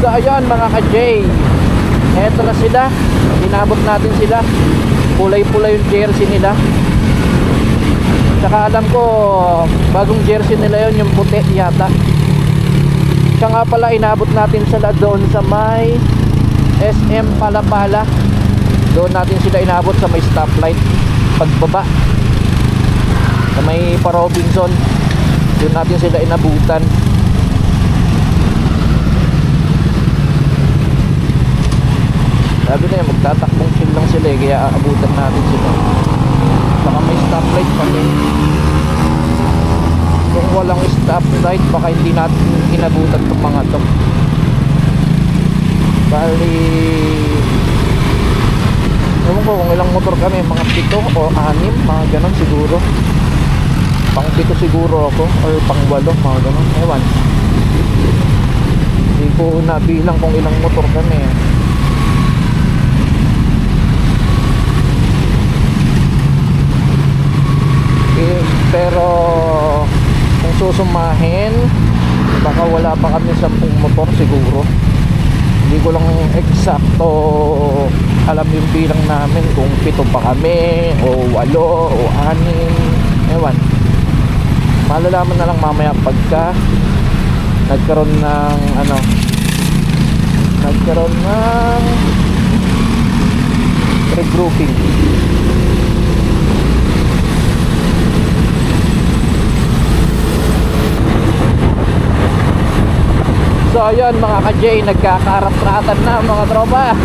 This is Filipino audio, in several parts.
So ayan mga ka-J, eto na sila, inabot natin sila. Kulay-pula yung jersey nila. Tsaka alam ko bagong jersey nila yun, yung puti yata. Siya nga pala, inabot natin sila doon sa may SM Palapala. Doon natin sila inabot sa may stoplight pagbaba sa may Pa-Robinson. Doon natin sila inabutan. Sabi na yan, magtatakbong chill lang sila eh, kaya aabutan natin sila. Baka may stoplight pa rin. Kung walang stoplight, baka hindi natin inabutan itong mga to. Bali, ewan ko kung ilang motor kami, mga 7 o 6, mga ganon siguro. Pang 7 siguro ako, or pang 8, mga ganon, ewan. Hindi ko nabilang kung ilang motor kami. Pero kung susumahin, baka wala pa kami 10 motor siguro. Hindi ko lang eksakto alam yung bilang namin, kung 7 pa kami o 8 o 6, ewan. Malalaman na lang mamaya pagka nagkaroon ng regrouping. So ayun mga ka-J, nagkakarat-ratan na mga tropa.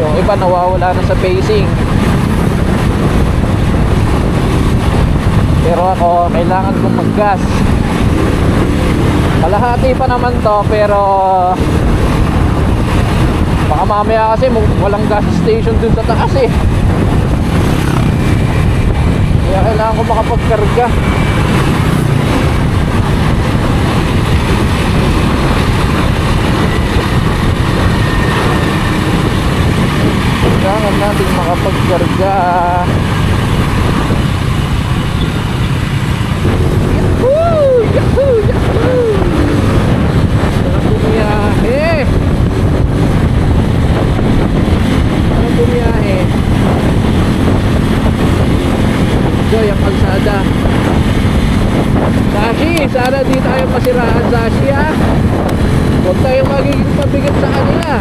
Yung iba nawawala na sa pacing. Pero ako, kailangan kong mag-gas. Kalahati pa naman to, pero baka mamaya kasi walang gas station dun sa taas eh. Kaya kailangan ko makapagkarga. Kailangan natin makapagkarga. Yahoo! Yahoo! Yahoo! Sarap bumiyahe. Sarap bumiyahe. Joy ang kalsada. Sashi, sana di tayo masiraan, Sashi ha. Huwag tayo magiging pabigat sa kanila.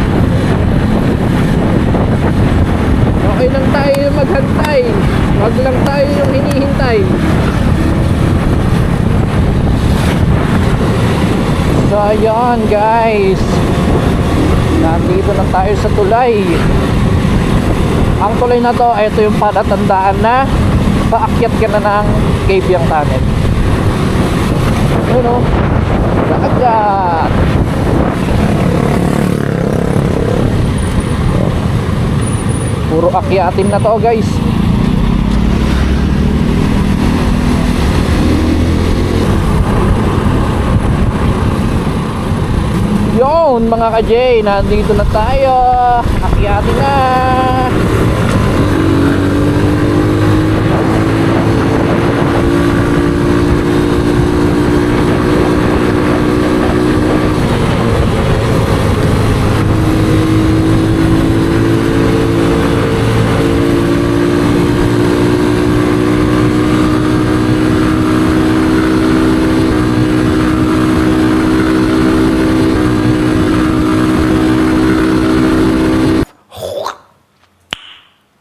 Okay lang tayo maghantay, huwag lang tayo yung hinihintay. So ayan guys, nandito na tayo sa tulay. Ang tulay na to, ito yung palatandaan na paakyat ka na ng Cabiang Tunnel. Yun o, dagat. Puro akyatin na to guys. Yun mga ka-J, nandito na tayo. Akyatin na.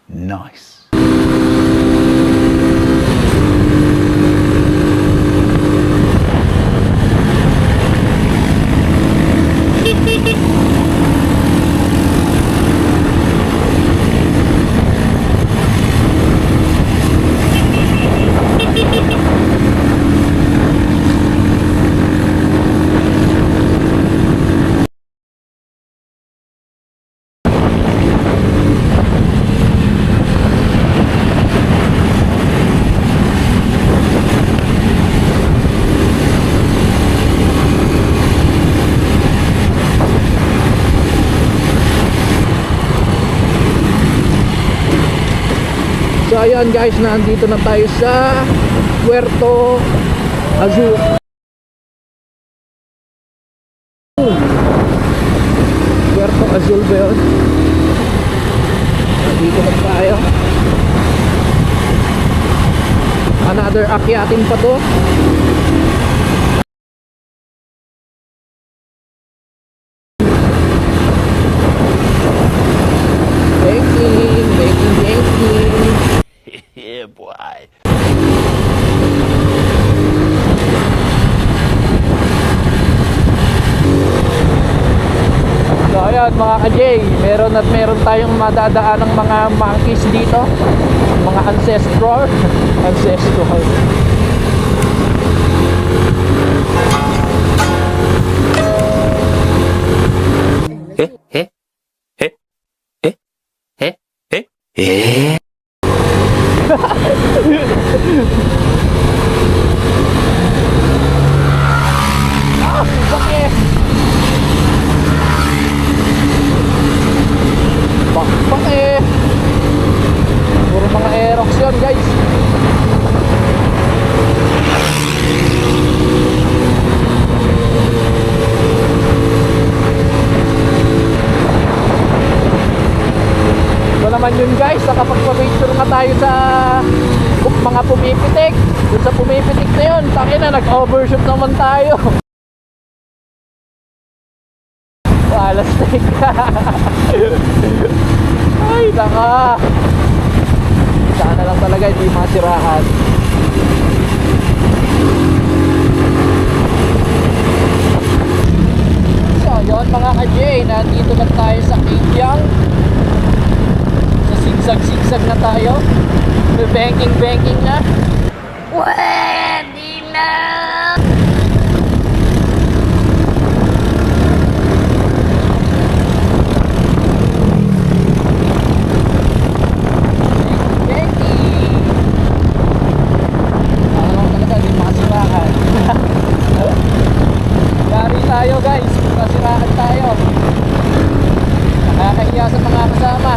Nice. So ayun guys, nandito na tayo sa Puerto Azul. Puerto Azul ba yun? Dito na tayo. Another akyatin pa to. Banking. Yeah, boy. So ayan mga ka-J, meron tayong madadaan ng mga monkeys dito, mga ancestral. Eh, eh, eh, eh, eh, eh, eh. Bakit? Bakbak eh. Puro mga Aerox yun guys. Ito naman yun guys, nakapagpa-picture nga tayo sa mga pumipitik. Doon sa pumipitik na yun, tangina, nag-overshoot naman tayo. Alastik. Ay naka, sana lang talaga hindi masiraan. So yun mga ka-J, nandito na tayo sa Kibyang. Sa sigsag na tayo. Banking na. Pwede na! Yari tayo guys, masiraan tayo. Nakakahiya sa mga kasama.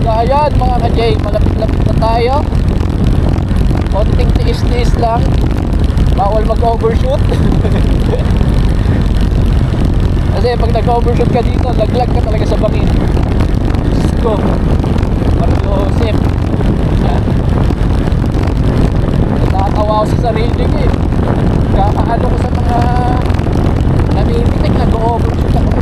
So ayan mga ka-J, malapit-lapit na tayo. Konting tiis-tiis lang. Bawal mag-overshoot. Kasi pag nag-overshoot ka dito, laglag ka talaga sa bangin. Diyos ko, Marjoseph. Yan. Nakatawa ko sa sarili ko eh. Kakaano ko sa mga namimitik, nag-overshoot ako.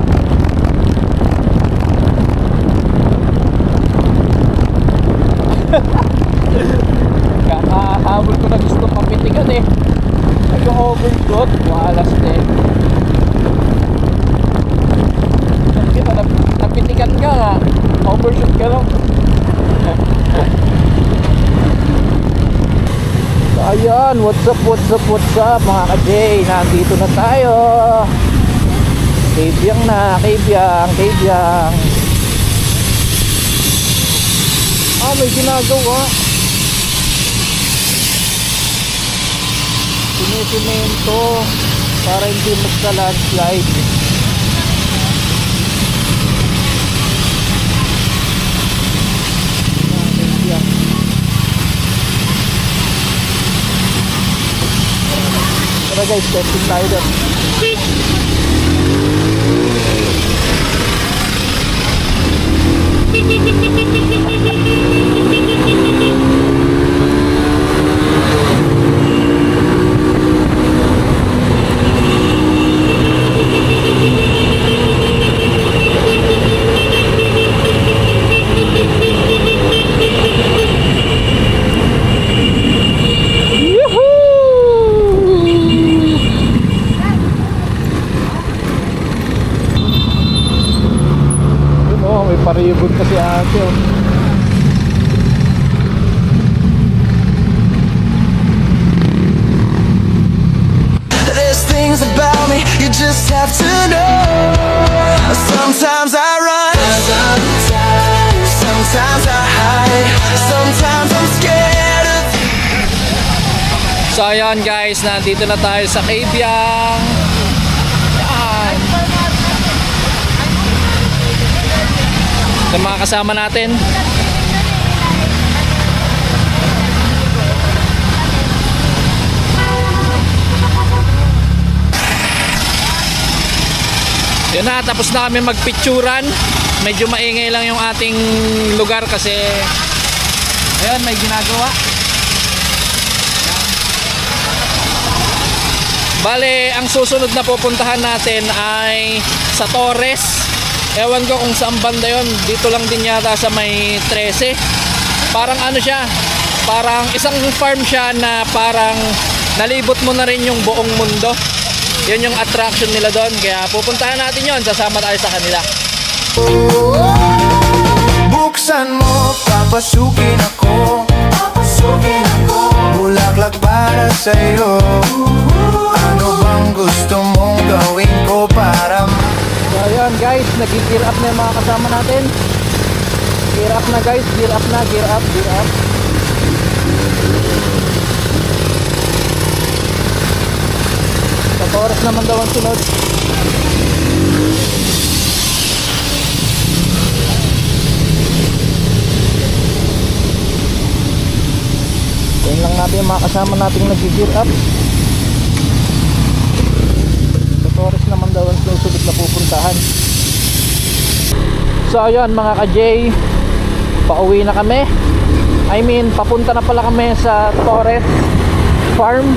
Kakahabol ko na gusto mapitigan eh. Nag-overshoot, walas na eh. Napitikan ka nga, overshoot ka lang. So ayan, what's up mga ka-J, nandito na tayo. Kibyang na, Kibyang. May ginagawa. Sinisimento para hindi magka-landslide. Tara guys, testing tayo doon. Paribon kasi ate oh. There's things about me you just have to know. Sometimes I run, sometimes I hide, sometimes I'm scared of. So ayan guys, nandito na tayo sa Kibyang. Yan. Sa mga kasama natin. Yun na, tapos na kami magpicturan. Medyo maingay lang yung ating lugar kasi ayun, may ginagawa. Bale, ang susunod na pupuntahan natin ay sa Torres. Ewan ko kung saan banda yun. Dito lang din yata sa may 13. Parang ano siya, parang isang farm siya na parang nalibot mo na rin yung buong mundo. Yun yung attraction nila doon. Kaya pupuntahan natin yun. Sasama tayo sa kanila. Buksan mo, papasukin ako. Bulaklak para sa'yo. Ano bang gusto mong gawin ko para So ayun guys, nag-gear up na yung mga kasama natin. Gear up na guys, gear up na, gear up, gear up. Sa Torres naman daw ang sunod. Yan lang natin yung mga kasama nating nag-gear up. Sa Torres naman daw ang susunod na pupuntahan. So ayun mga ka-J, pauwi na kami. I mean, papunta na pala kami sa Torres Farm.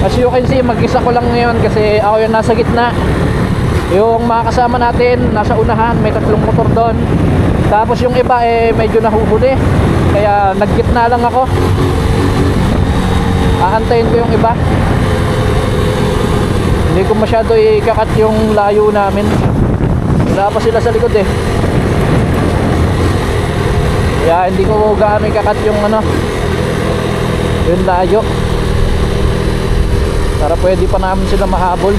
As you can see, mag-isa ko lang ngayon kasi ako yung nasa gitna. Yung mga kasama natin nasa unahan, may 3 motor doon. Tapos yung iba medyo nahuhuli. Kaya naggitna lang ako. Aantayin ko yung iba. Hindi ko masyado ikakat yung layo namin. Wala pa sila sa likod Kaya hindi ko gaano ikakat yung yung layo. Para pwede pa namin sila mahabol.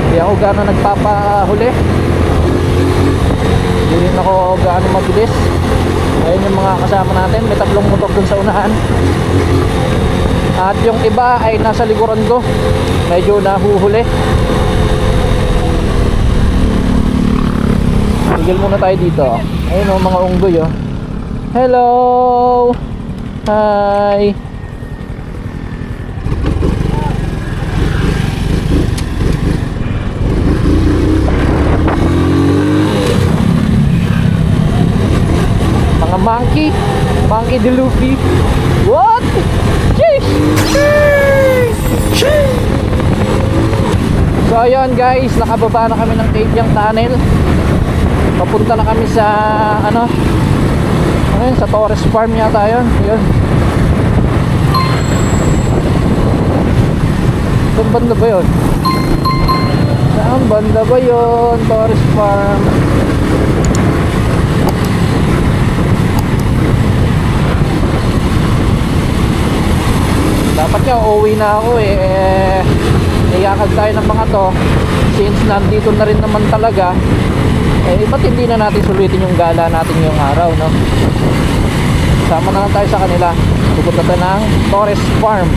Hindi ako gaano nagpapahuli. Hindi rin ako gaano mabilis. Ayun yung mga kasama natin. May 3 motor dun sa unahan. At yung iba ay nasa likuran ko. Medyo nahuhuli. Tigil muna tayo dito. Ayun o, mga unggoy Hello! Hi! Mga monkey de Luffy. What? Sheesh! Sheesh! So ayun guys, nakababa na kami ng Kaibyang Tunnel. Papunta na kami sa ayun, sa Torres Farm yata yun. Yun. Saan banda ba yun? Saan banda ba yun? Torres Farm. Dapat nga uuwi na ako iyakag tayo ng mga to. Since nandito na rin naman talaga, ba't hindi na natin sulitin yung gala natin yung araw, no? Sama na lang tayo sa kanila. Pupunta tayo ng Torres Farm.